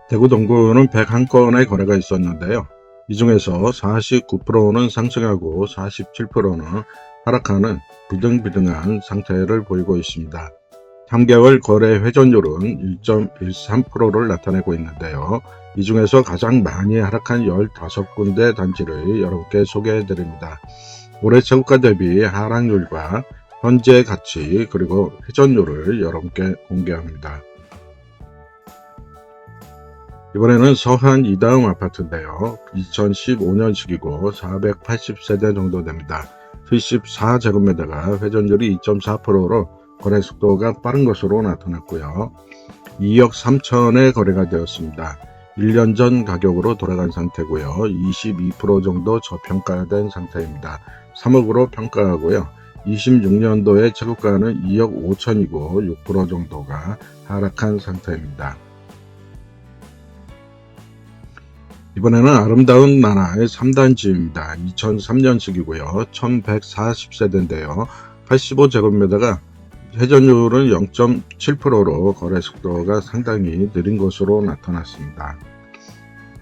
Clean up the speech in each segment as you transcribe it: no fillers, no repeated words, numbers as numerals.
대구 동구는 101건의 거래가 있었는데요. 이 중에서 49%는 상승하고 47%는 하락하는 비등비등한 상태를 보이고 있습니다. 3개월 거래 회전율은 1.13%를 나타내고 있는데요. 이 중에서 가장 많이 하락한 15군데 단지를 여러분께 소개해 드립니다. 올해 최고가 대비 하락률과 현재 가치 그리고 회전율을 여러분께 공개합니다. 이번에는 서한 이다음 아파트인데요. 2015년식이고 480세대 정도 됩니다. 74제곱미터가 회전율이 2.4%로 거래 속도가 빠른 것으로 나타났고요. 2억 3천에 거래가 되었습니다. 1년 전 가격으로 돌아간 상태고요. 22% 정도 저평가된 상태입니다. 3억으로 평가하고요. 26년도에 최고가는 2억 5천이고 6% 정도가 하락한 상태입니다. 이번에는 아름다운 나라의 3단지입니다. 2003년식이고요. 1140세대인데요. 85제곱미터가 회전율은 0.7%로 거래 속도가 상당히 느린 것으로 나타났습니다.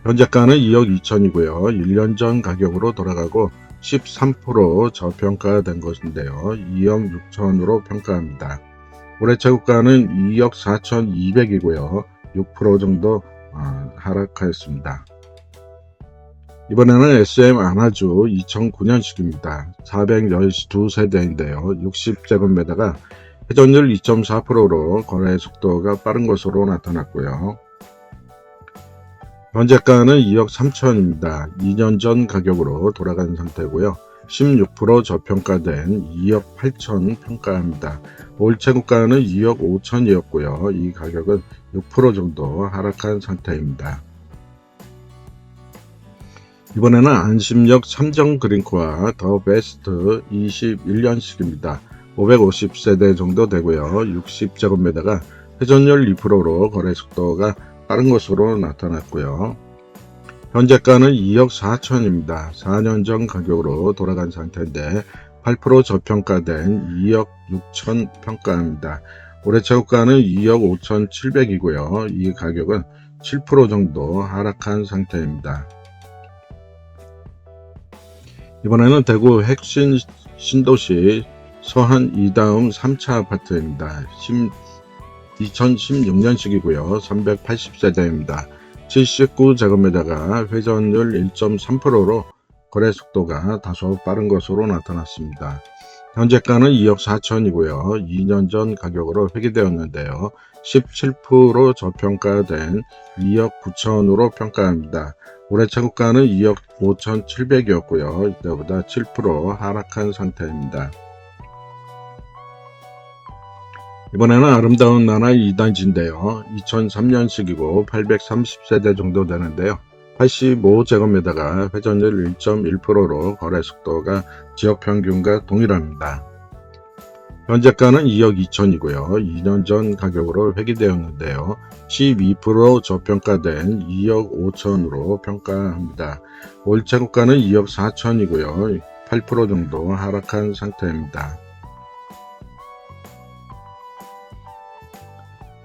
현재가는 2억 2천이고요. 1년 전 가격으로 돌아가고 13% 저평가된 것인데요. 2억 6천으로 평가합니다. 올해 최고가는 2억 4천2백이고요. 6% 정도 하락하였습니다. 이번에는 SM 안아주 2009년식입니다. 412세대인데요. 60제곱미터가 회전율 2.4%로 거래 속도가 빠른 것으로 나타났고요. 현재가는 2억 3천입니다. 2년 전 가격으로 돌아간 상태고요. 16% 저평가된 2억 8천 평가합니다. 올 최고가는 2억 5천이었고요. 이 가격은 6% 정도 하락한 상태입니다. 이번에는 안심역 삼정그린코아 더 베스트 21년식입니다. 550세대 정도 되고요. 60제곱미터가 회전율 2%로 거래 속도가 빠른 것으로 나타났고요. 현재가는 2억 4천입니다. 4년 전 가격으로 돌아간 상태인데 8% 저평가된 2억 6천 평가합니다. 올해 최고가는 2억 5천 7백이고요. 이 가격은 7% 정도 하락한 상태입니다. 이번에는 대구 핵심 신도시 서한 이다음 3차 아파트입니다. 2016년식이고요. 380세대입니다. 79제곱미터가 회전율 1.3%로 거래 속도가 다소 빠른 것으로 나타났습니다. 현재가는 2억 4천이고요. 2년 전 가격으로 회귀되었는데요. 17% 저평가된 2억 9천으로 평가합니다. 올해 최고가는 2억 5천 7백이었고요. 이때보다 7% 하락한 상태입니다. 이번에는 아름다운 나라 2단지인데요. 2003년식이고 830세대 정도 되는데요. 85제곱미터가 회전율 1.1%로 거래 속도가 지역평균과 동일합니다. 현재가는 2억 2천이고요. 2년 전 가격으로 회귀되었는데요. 12% 저평가된 2억 5천으로 평가합니다. 올 최고가는 2억 4천이고요. 8% 정도 하락한 상태입니다.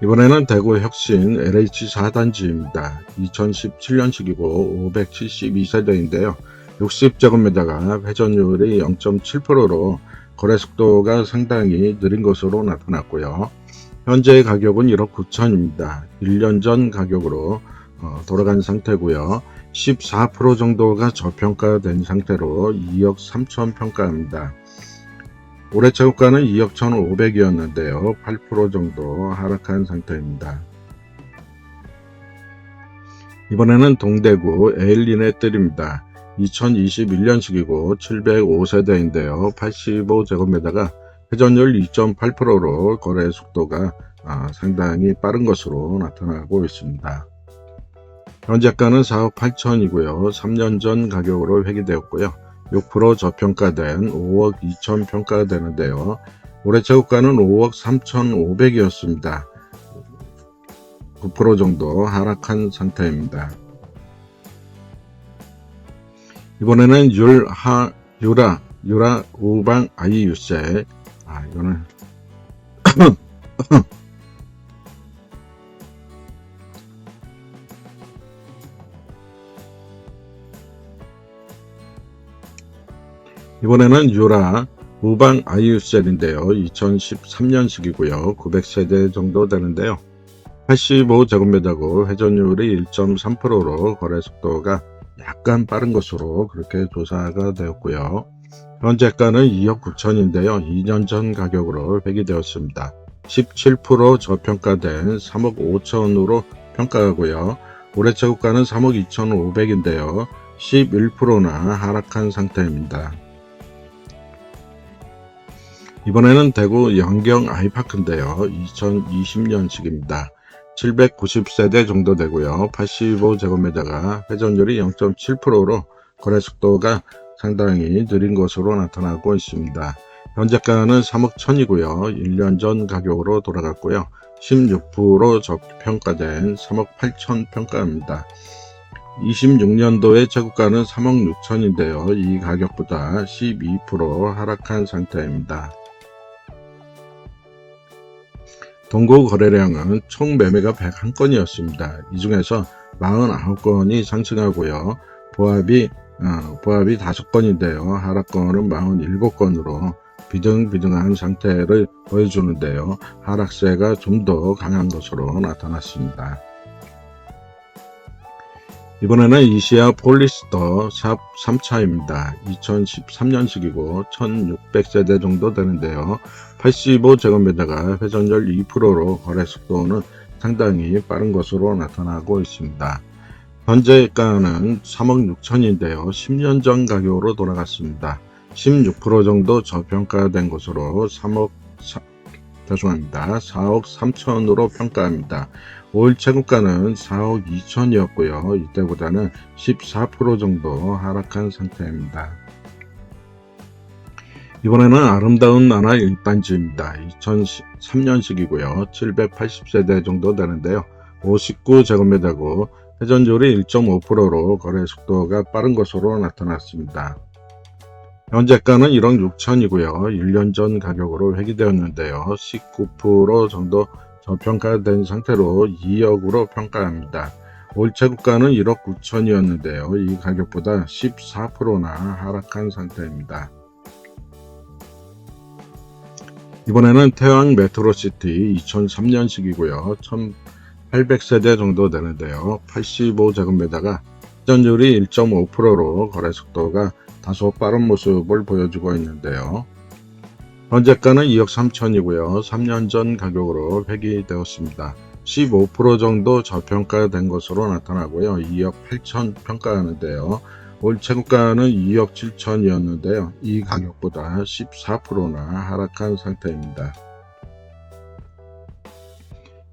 이번에는 대구 혁신 LH 4단지입니다. 2017년식이고 572세대인데요. 60제곱미터가 회전율이 0.7%로 거래 속도가 상당히 느린 것으로 나타났고요. 현재 가격은 1억 9천입니다. 1년 전 가격으로 돌아간 상태고요. 14% 정도가 저평가된 상태로 2억 3천 평가합니다. 올해 최고가는 2억 1,500이었는데요. 8% 정도 하락한 상태입니다. 이번에는 동대구 에일리넷들입니다. 2021년식이고 705세대인데요. 85제곱미터가 회전율 2.8%로 거래 속도가 상당히 빠른 것으로 나타나고 있습니다. 현재가는 4억 8천이고요. 3년 전 가격으로 회귀되었고요. 6% 저평가된 5억 2천 평가되는데요. 올해 최고가는 5억 3,500이었습니다. 9% 정도 하락한 상태입니다. 이번에는 유라 우방 아이유세 이거는 이번에는 유라 우방 아이유셀인데요. 2013년식이고요. 900세대 정도 되는데요. 85제곱미터고 회전율이 1.3%로 거래 속도가 약간 빠른 것으로 그렇게 조사가 되었고요. 현재가는 2억 9천인데요. 2년 전 가격으로 회귀되었습니다. 17% 저평가된 3억 5천으로 평가하고요. 올해 최고가는 3억 2,500인데요. 11%나 하락한 상태입니다. 이번에는 대구 영경 아이파크인데요. 2020년식입니다. 790세대 정도 되고요. 85제곱미터가 회전율이 0.7%로 거래 속도가 상당히 느린 것으로 나타나고 있습니다. 현재가는 3억 1천이고요. 1년 전 가격으로 돌아갔고요. 16% 저평가된 3억 8천 평가입니다. 26년도의 최고가는 3억 6천인데요. 이 가격보다 12% 하락한 상태입니다. 동구 거래량은 총 매매가 101건이었습니다. 이 중에서 49건이 상승하고요. 보합이 5건인데요. 하락건은 47건으로 비등비등한 상태를 보여주는데요. 하락세가 좀 더 강한 것으로 나타났습니다. 이번에는 이시아 폴리스터 샵 3차입니다. 2013년식이고 1600세대 정도 되는데요. 85제곱미터가 회전율 2%로 거래 속도는 상당히 빠른 것으로 나타나고 있습니다. 현재가는 3억 6천인데요. 10년 전 가격으로 돌아갔습니다. 16% 정도 저평가된 것으로 4억 3천으로 평가합니다. 올 최고가는 4억 2천이었고요. 이때보다는 14% 정도 하락한 상태입니다. 이번에는 아름다운 나라 일반지입니다. 2003년식이고요. 780세대 정도 되는데요. 59제곱미터고 회전율이 1.5%로 거래 속도가 빠른 것으로 나타났습니다. 현재가는 1억 6천이고요. 1년 전 가격으로 회귀되었는데요. 19% 정도 저평가된 상태로 2억으로 평가합니다. 올 최고가는 1억 9천이었는데요. 이 가격보다 14%나 하락한 상태입니다. 이번에는 태왕 메트로시티 2003년식이고요. 1800세대 정도 되는데요. 85제곱미터가 회전율이 1.5%로 거래 속도가 다소 빠른 모습을 보여주고 있는데요. 현재가는 2억 3천이고요. 3년 전 가격으로 회귀되었습니다. 15% 정도 저평가된 것으로 나타나고요. 2억 8천 평가하는데요. 올 최고가는 2억 7천이었는데요. 이 가격보다 14%나 하락한 상태입니다.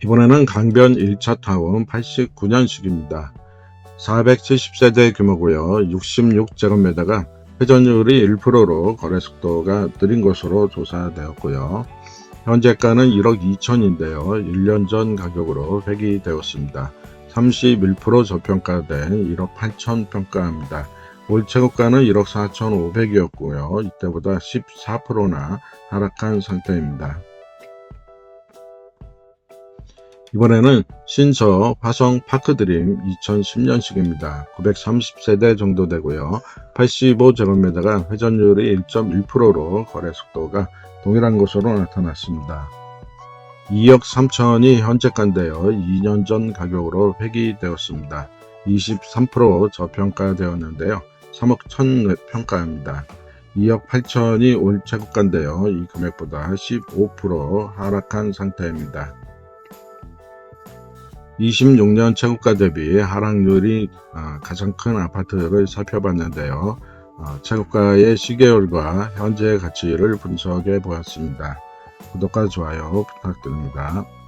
이번에는 강변 1차 타운 89년식입니다. 470세대 규모고요. 66제곱미터가 회전율이 1%로 거래 속도가 느린 것으로 조사되었고요. 현재가는 1억 2천인데요. 1년 전 가격으로 회귀되었습니다. 31% 저평가된 1억 8천 평가합니다. 올 최고가는 1억 4천 5백이었고요. 이때보다 14%나 하락한 상태입니다. 이번에는 신서 화성 파크드림 2010년식입니다. 930세대 정도 되고요. 85제곱미터가 회전율이 1.1%로 거래 속도가 동일한 것으로 나타났습니다. 2억 3천이 현재가인데요. 2년 전 가격으로 회귀되었습니다. 23% 저평가되었는데요. 3억 1천 평가합니다. 2억 8천이 올 최고가인데요. 이 금액보다 15% 하락한 상태입니다. 26년 최고가 대비 하락률이 가장 큰 아파트를 살펴봤는데요. 최고가의 시계열과 현재 가치를 분석해 보았습니다. 구독과 좋아요 부탁드립니다.